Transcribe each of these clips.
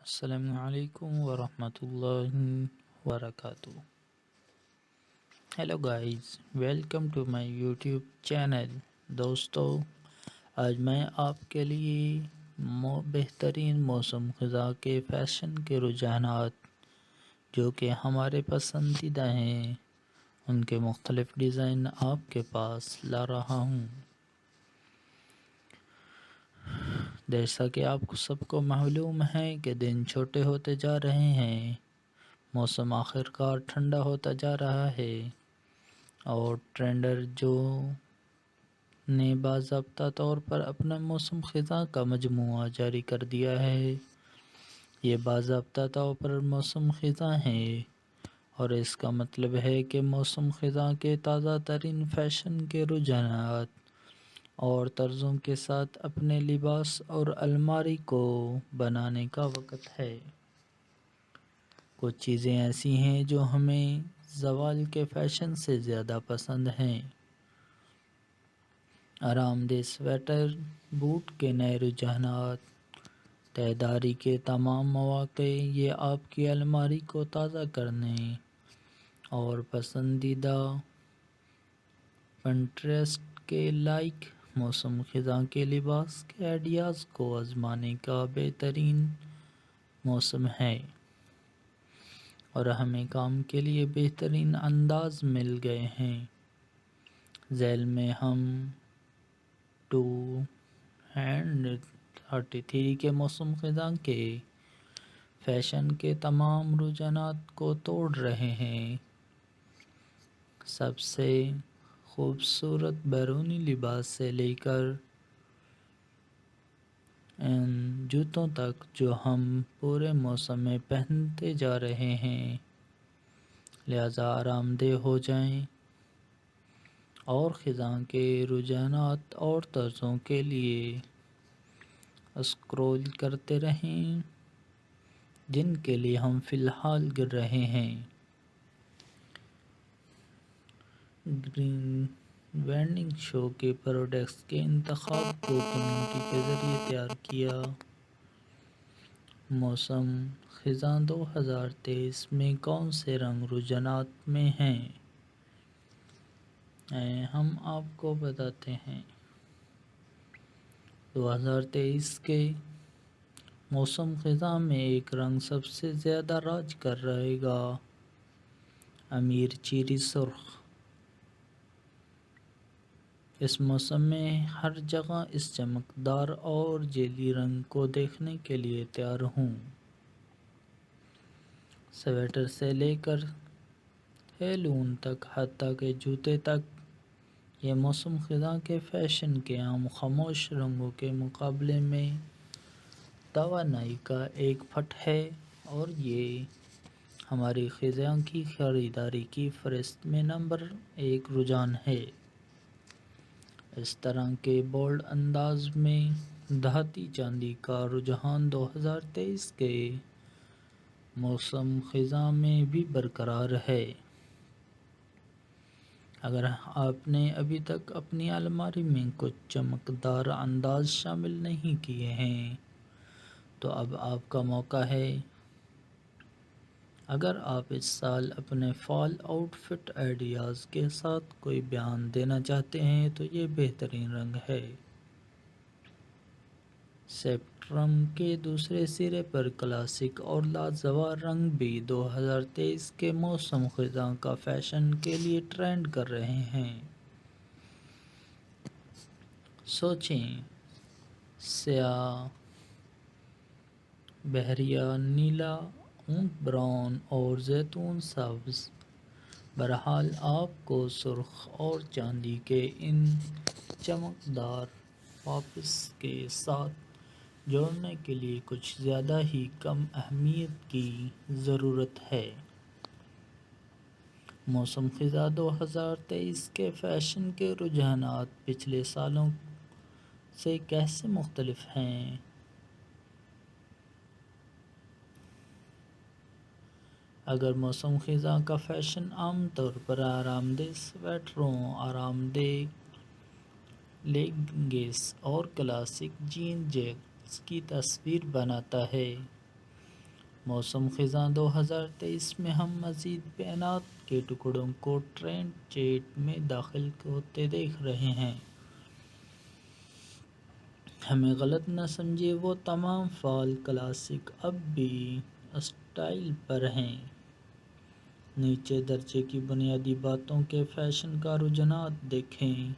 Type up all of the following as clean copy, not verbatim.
السلام علیکم ورحمۃ اللہ وبرکاتہ. Hello guys, welcome to my YouTube channel. دوستو، آج میں آپ کے لیے بہترین موسم خزاں کے فیشن کے رجحانات جو کہ ہمارے پسندیدہ ہیں ان کے مختلف ڈیزائن آپ کے پاس لا رہا ہوں. جیسا کہ آپ کو سب کو معلوم ہے کہ دن چھوٹے ہوتے جا رہے ہیں، موسم آخر کار ٹھنڈا ہوتا جا رہا ہے اور ٹرینڈر جو نے باضابطہ طور پر اپنا موسم خزاں کا مجموعہ جاری کر دیا ہے. یہ باضابطہ طور پر موسم خزاں ہے اور اس کا مطلب ہے کہ موسم خزاں کے تازہ ترین فیشن کے رجحانات اور طرزوں کے ساتھ اپنے لباس اور الماری کو بنانے کا وقت ہے. کچھ چیزیں ایسی ہیں جو ہمیں زوال کے فیشن سے زیادہ پسند ہیں. آرام دہ سویٹر، بوٹ کے نئے رجحانات، تہداری کے تمام مواقع، یہ آپ کی الماری کو تازہ کرنے اور پسندیدہ پنٹریسٹ کے لائق موسم خزاں کے لباس کے آئیڈیاز کو آزمانے کا بہترین موسم ہے. اور ہمیں کام کے لیے بہترین انداز مل گئے ہیں. ذیل میں ہم 2033 کے موسم خزاں کے فیشن کے تمام رجحانات کو توڑ رہے ہیں. سب سے خوبصورت بیرونی لباس سے لے کر ان جوتوں تک جو ہم پورے موسم میں پہنتے جا رہے ہیں. لہذا آرام دہ ہو جائیں اور خزاں کے رجحانات اور طرزوں کے لیے اسکرول کرتے رہیں جن کے لیے ہم فی الحال گر رہے ہیں. گرین وینڈنگ شو کے پروڈکٹس کے انتخاب کو کمیونٹی کے ذریعے تیار کیا. موسم خزاں 2023 میں کون سے رنگ رجحانات میں ہیں؟ ہم آپ کو بتاتے ہیں. 2023 کے موسم خزاں میں ایک رنگ سب سے زیادہ راج کر رہے گا: امیر چیری سرخ. اس موسم میں ہر جگہ اس چمکدار اور جیلی رنگ کو دیکھنے کے لیے تیار ہوں. سویٹر سے لے کر ہیلون تک، حتیٰ کہ جوتے تک، یہ موسم خزاں کے فیشن کے عام خاموش رنگوں کے مقابلے میں توانائی کا ایک پٹ ہے اور یہ ہماری خزاں کی خریداری کی فہرست میں نمبر 1 رجحان ہے. اس طرح کے بولڈ انداز میں دھاتی چاندی کا رجحان 2023 کے موسم خزاں میں بھی برقرار ہے. اگر آپ نے ابھی تک اپنی الماری میں کچھ چمکدار انداز شامل نہیں کیے ہیں تو اب آپ کا موقع ہے. اگر آپ اس سال اپنے فال آؤٹ فٹ آئیڈیاز کے ساتھ کوئی بیان دینا چاہتے ہیں تو یہ بہترین رنگ ہے. اسپیکٹرم کے دوسرے سرے پر کلاسک اور لاجواب رنگ بھی 2023 کے موسم خزاں کا فیشن کے لیے ٹرینڈ کر رہے ہیں. سوچیں، سیاہ، بحریہ نیلا، اونٹ براؤن اور زیتون سبز. بہرحال آپ کو سرخ اور چاندی کے ان چمکدار پاپس کے ساتھ جوڑنے کے لیے کچھ زیادہ ہی کم اہمیت کی ضرورت ہے. موسم خزاں 2023 کے فیشن کے رجحانات پچھلے سالوں سے کیسے مختلف ہیں؟ اگر موسم خزاں کا فیشن عام طور پر آرام دہ سویٹروں، آرام دہ لیگنگس اور کلاسک جین جیکٹس کی تصویر بناتا ہے، موسم خزاں 2023 میں ہم مزید بیانات کے ٹکڑوں کو ٹرینڈ چیٹ میں داخل ہوتے دیکھ رہے ہیں۔ ہمیں غلط نہ سمجھے، وہ تمام فال کلاسک اب بھی اسٹائل پر ہیں۔ نیچے درجے کی بنیادی باتوں کے فیشن کا رجحانات دیکھیں،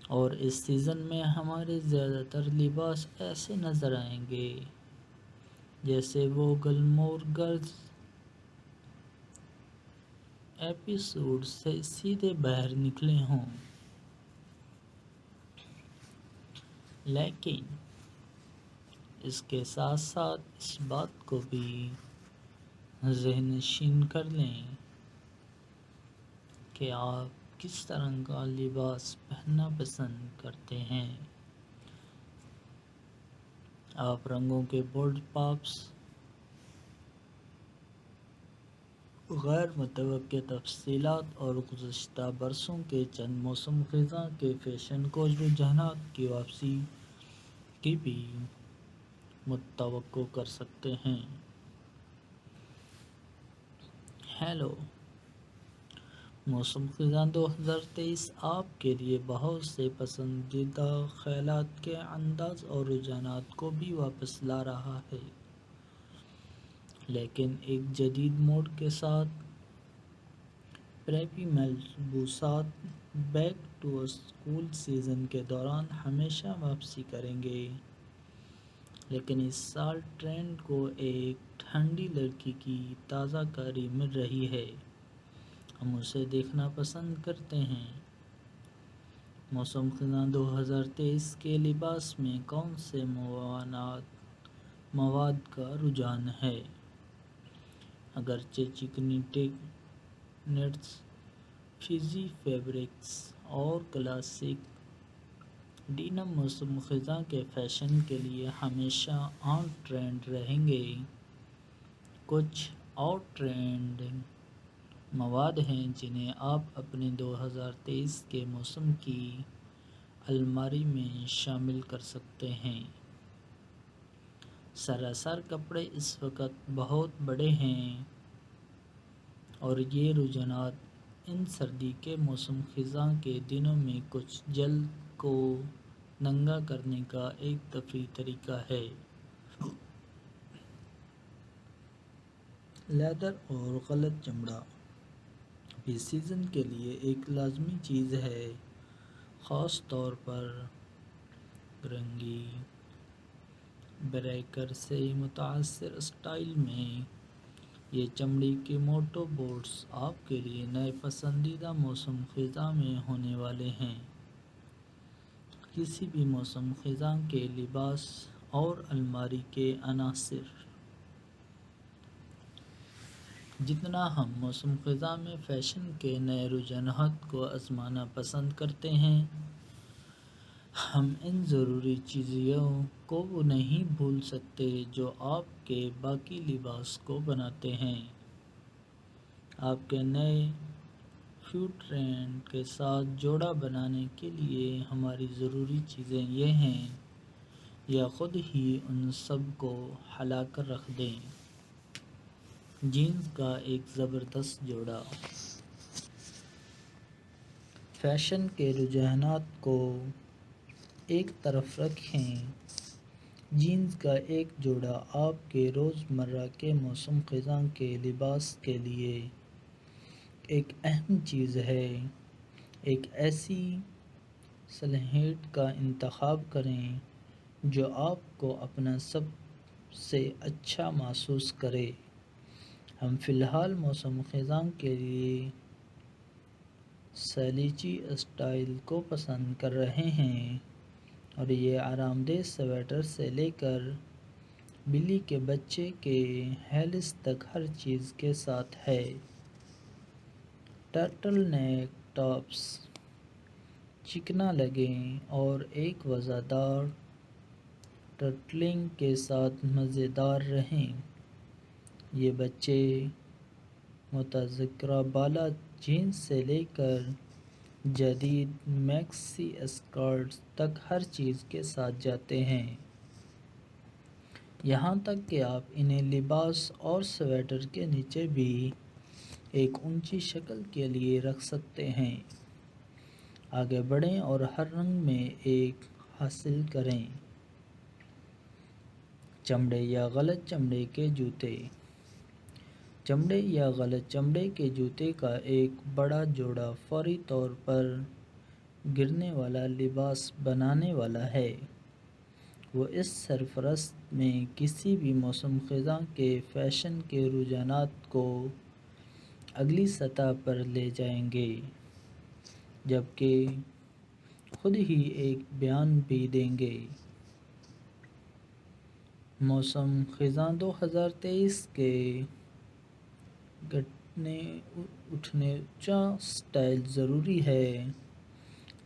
اور اس سیزن میں ہمارے زیادہ تر لباس ایسے نظر آئیں گے جیسے وہ گلمور گرلز ایپیسوڈ سے سیدھے باہر نکلے ہوں۔ لیکن اس کے ساتھ ساتھ اس بات کو بھی ذہن نشین کر لیں کہ آپ کس طرح کا لباس پہننا پسند کرتے ہیں۔ آپ رنگوں کے بولڈ پاپس، غیر متوقع تفصیلات اور گزشتہ برسوں کے چند موسم خزاں کے فیشن کو رجحانات کی واپسی کی بھی متوقع کر سکتے ہیں۔ ہیلو، موسم خزاں 2023 آپ کے لیے بہت سے پسندیدہ خیالات کے انداز اور رجحانات کو بھی واپس لا رہا ہے، لیکن ایک جدید موڈ کے ساتھ۔ پریپی ملبوسات بیک ٹو اسکول سیزن کے دوران ہمیشہ واپسی کریں گے، لیکن اس سال ٹرینڈ کو ایک ٹھنڈی لڑکی کی تازہ کاری مل رہی ہے۔ ہم اسے دیکھنا پسند کرتے ہیں۔ موسم خزاں 2023 کے لباس میں کون سے مواد کا رجحان ہے؟ اگرچہ چکنی نیٹس، فزی فیبرکس اور کلاسک ڈینم موسم خزاں کے فیشن کے لیے ہمیشہ آن ٹرینڈ رہیں گے، کچھ آؤٹ ٹرینڈنگ مواد ہیں جنہیں آپ اپنے 2023 کے موسم کی الماری میں شامل کر سکتے ہیں۔ سراسر کپڑے اس وقت بہت بڑے ہیں، اور یہ رجحانات ان سردی کے موسم خزاں کے دنوں میں کچھ جلد کو ننگا کرنے کا ایک تفریحی طریقہ ہے۔ لیدر اور غلط چمڑا بھی سیزن کے لیے ایک لازمی چیز ہے، خاص طور پر رنگی بریکر سے متاثر اسٹائل میں۔ یہ چمڑی کے موٹو بوٹس آپ کے لیے نئے پسندیدہ موسم خزاں میں ہونے والے ہیں۔ کسی بھی موسم خزاں کے لباس اور الماری کے عناصر۔ جتنا ہم موسم خزاں میں فیشن کے نئے رجحانات کو آزمانا پسند کرتے ہیں، ہم ان ضروری چیزوں کو نہیں بھول سکتے جو آپ کے باقی لباس کو بناتے ہیں۔ آپ کے نئے فٹ ٹرینڈ کے ساتھ جوڑا بنانے کے لیے ہماری ضروری چیزیں یہ ہیں، یا خود ہی ان سب کو ہلا کر رکھ دیں۔ جینز کا ایک زبردست جوڑا۔ فیشن کے رجحانات کو ایک طرف رکھیں، جینز کا ایک جوڑا آپ کے روزمرہ کے موسم خزاں کے لباس کے لیے ایک اہم چیز ہے۔ ایک ایسی سلہٹ کا انتخاب کریں جو آپ کو اپنا سب سے اچھا محسوس کرے۔ ہم فی الحال موسم خزاں کے لیے سلیچی اسٹائل کو پسند کر رہے ہیں، اور یہ آرام دہ سویٹر سے لے کر بلی کے بچے کے ہیلس تک ہر چیز کے ساتھ ہے۔ ٹرٹل نیک ٹاپس چکنا لگیں اور ایک وزردار ٹرٹلنگ کے ساتھ مزیدار رہیں۔ یہ بچے متذکرہ بالا جینز سے لے کر جدید میکسی اسکرٹس تک ہر چیز کے ساتھ جاتے ہیں۔ یہاں تک کہ آپ انہیں لباس اور سویٹر کے نیچے بھی ایک اونچی شکل کے لیے رکھ سکتے ہیں۔ آگے بڑھیں اور ہر رنگ میں ایک حاصل کریں۔ چمڑے یا غلط چمڑے کے جوتے۔ چمڑے یا غلط چمڑے کے جوتے کا ایک بڑا جوڑا فوری طور پر گرنے والا لباس بنانے والا ہے۔ وہ اس سرفرست میں کسی بھی موسم خزاں کے فیشن کے رجحانات کو اگلی سطح پر لے جائیں گے، جبکہ خود ہی ایک بیان بھی دیں گے۔ موسم خزاں 2023 کے گھٹنے اٹھنے اونچا سٹائل ضروری ہے،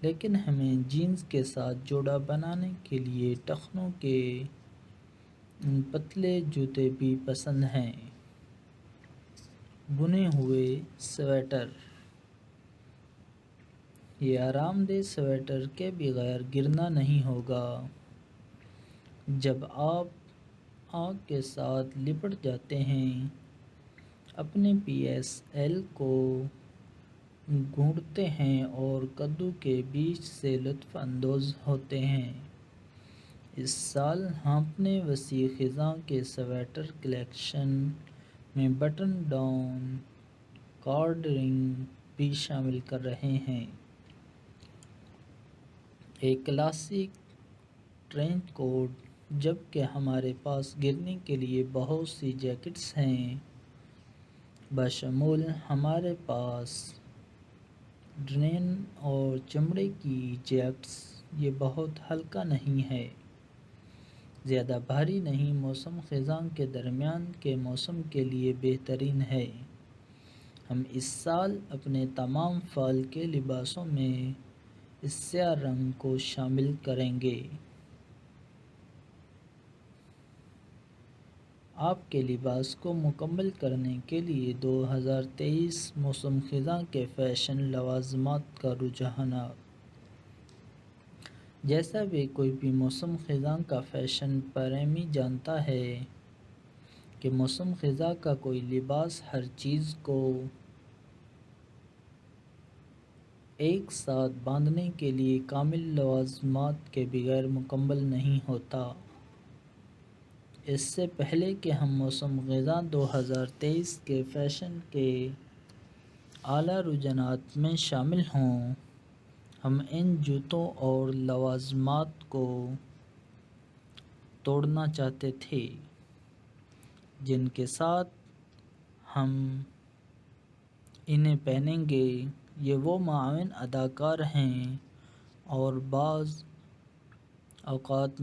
لیکن ہمیں جینز کے ساتھ جوڑا بنانے کے لیے ٹخنوں کے پتلے جوتے بھی پسند ہیں۔ بنے ہوئے سویٹر۔ یہ آرام دہ سویٹر کے بغیر گرنا نہیں ہوگا۔ جب آپ آگ کے ساتھ لپٹ جاتے ہیں، اپنے پی ایس ایل کو گھونٹتے ہیں اور کدو کے بیج سے لطف اندوز ہوتے ہیں۔ اس سال ہم اپنے وسیع خزاں کے سویٹر کلیکشن میں بٹن ڈاؤن کارڈنگ بھی شامل کر رہے ہیں۔ ایک کلاسک ٹرینچ کوٹ، جبکہ ہمارے پاس گرنے کے لیے بہت سی جیکٹس ہیں، بشمول ہمارے پاس ڈنین اور چمڑے کی جیکٹس۔ یہ بہت ہلکا نہیں ہے، زیادہ بھاری نہیں، موسم خزاں کے درمیان کے موسم کے لیے بہترین ہے۔ ہم اس سال اپنے تمام فال کے لباسوں میں اس سیاہ رنگ کو شامل کریں گے۔ آپ کے لباس کو مکمل کرنے کے لیے 2023 موسم خزاں کے فیشن لوازمات کا رجحانات۔ جیسا بھی کوئی بھی موسم خزاں کا فیشن پریمی جانتا ہے کہ موسم خزاں کا کوئی لباس ہر چیز کو ایک ساتھ باندھنے کے لیے کامل لوازمات کے بغیر مکمل نہیں ہوتا۔ اس سے پہلے کہ ہم موسم خزاں 2023 کے فیشن کے اعلیٰ رجحانات میں شامل ہوں، ہم ان جوتوں اور لوازمات کو توڑنا چاہتے تھے جن کے ساتھ ہم انہیں پہنیں گے۔ یہ وہ معاون اداکار ہیں اور بعض اوقات